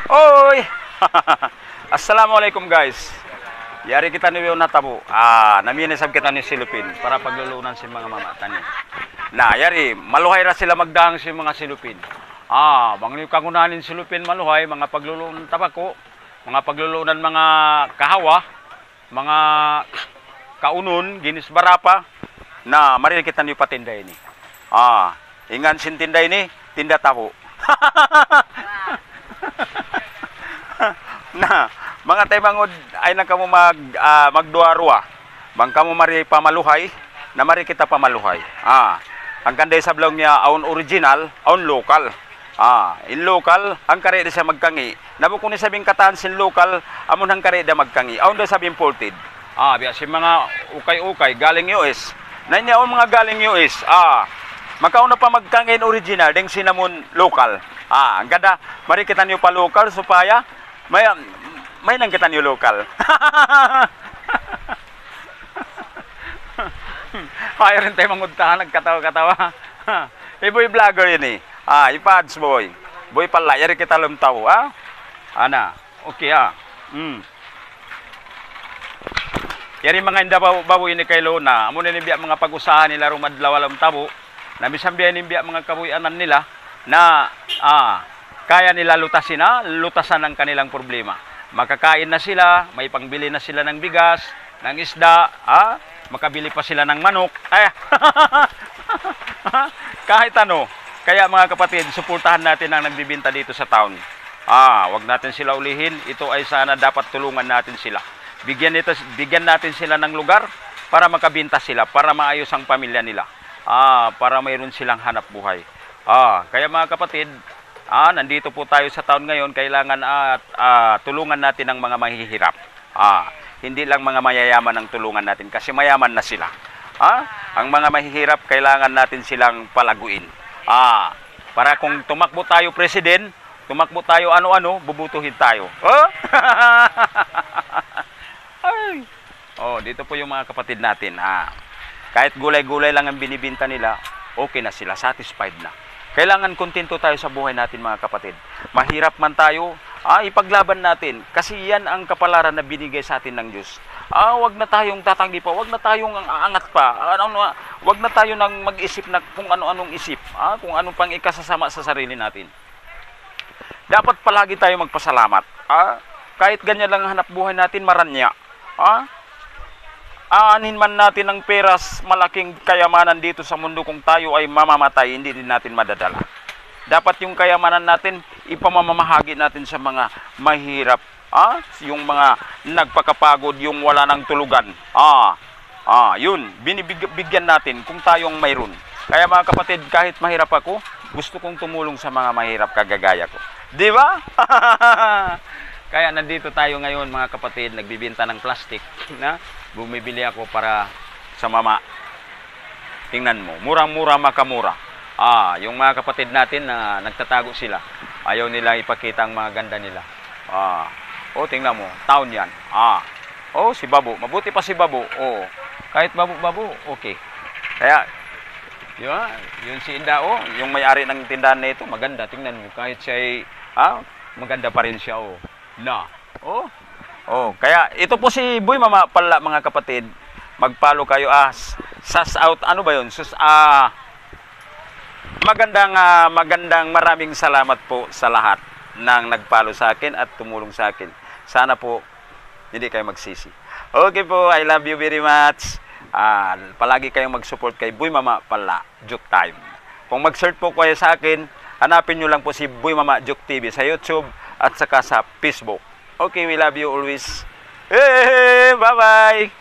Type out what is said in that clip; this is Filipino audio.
Oy! Assalamualaikum guys. Yari kita niyo natabo. Naminisab kita ni silupin para paglulunan si mga mamatan niya. Na, yari, maluhay ra sila magdaang si mga silupin. Bangli kangunanin silupin maluhay, mga paglulunan tabako, mga paglulunan mga kahawa, mga kaunon, ginis barapa, na marinig kita niyo patinday ni. Ingan sintinday ni, tinda tako. Na mga taymangod ay nang kamo magduarwa bang kamo mari pamaluhay na mari kita pamaluhay. Ang kanday sablong niya aun original aun local. In local ang kare sa magkangi nabo kun sabing kataan sin local amon ang kare da magkangi aun da sabing imported. Biya si mga ukay-ukay galing US na niya mga galing US. Makauna pa magkangi original deng sinamon local. Ang ganda mari kita niyo pa local supaya may nang kita niyo local. Kaya rin tayo mangudtahan, nagkatawa-katawa. Boy vlogger yun ipads boy. Boy pala, yari kita lumtaw, Ana, okay Yari mga inda baboy ni kay Lona, amo nilibya mga pag-usahan nila rumadlaw alam tabo, na bisambihan nilibya mga kabuyanan nila, na, kaya nila lutasan ang kanilang problema. Makakain na sila, may pangbili na sila ng bigas, ng isda, makabili pa sila ng manok. Kahit ano. Kaya mga kapatid, suportahan natin ang nagbibinta dito sa town. Wag natin sila ulihin. Ito ay sana dapat tulungan natin sila. Bigyan natin sila ng lugar para makabinta sila, para maayos ang pamilya nila. Para mayroon silang hanap buhay. Kaya mga kapatid, nandito po tayo sa town ngayon, kailangan tulungan natin ang mga mahihirap. Hindi lang mga mayayaman ang tulungan natin kasi mayaman na sila. Ang mga mahihirap, kailangan natin silang palaguin. Para kung tumakbo tayo president, tumakbo tayo ano-ano, bubutuhin tayo. Dito po yung mga kapatid natin. Kahit gulay-gulay lang ang binibinta nila, okay na sila, satisfied na. Kailangan kontento tayo sa buhay natin mga kapatid. Mahirap man tayo, ipaglaban natin. Kasi yan ang kapalaran na binigay sa atin ng Diyos. Wag na tayong tatanggi pa, wag na tayong aangat pa. Wag na tayo nang mag-isip na kung ano-anong isip. Kung anong pang ikasasama sa sarili natin. Dapat palagi tayo magpasalamat. Kahit ganyan lang hanap buhay natin, maranya. Aanin man natin ng peras, malaking kayamanan dito sa mundo, kung tayo ay mamamatay, hindi din natin madadala. Dapat yung kayamanan natin, ipamamahagi natin sa mga mahirap. Yung mga nagpakapagod, yung wala ng tulugan. Yun, binibigyan natin kung tayong mayroon. Kaya mga kapatid, kahit mahirap ako, gusto kong tumulong sa mga mahirap kagagaya ko. Di ba? Kaya nandito tayo ngayon mga kapatid, nagbibinta ng plastic na bumibili ako para sa mama. Tingnan mo, murang-mura makamura. Yung mga kapatid natin na nagtatago sila, ayaw nila ipakita ang mga ganda nila. Tingnan mo, town yan. Si Babo, mabuti pa si Babo. Kahit Babo, okay. Kaya, yun si Inda, yung may-ari ng tindahan na ito, maganda. Tingnan mo, kahit siya ay, maganda pa rin siya, kaya ito po si Boy Mama pala mga kapatid. Mag-follow kayo. Sas out, ano ba yun? Magandang maraming salamat po sa lahat ng nag-follow sa akin at tumulong sa akin. Sana po hindi kayo magsisi. Okay po, I love you very much. Palagi kayong mag-support kay Boy Mama pala Juke Time. Kung mag-search po kayo sa akin, hanapin nyo lang po si Boy Mama Juke TV sa YouTube at saka sa Facebook. Okay, we love you always. Hey, bye-bye!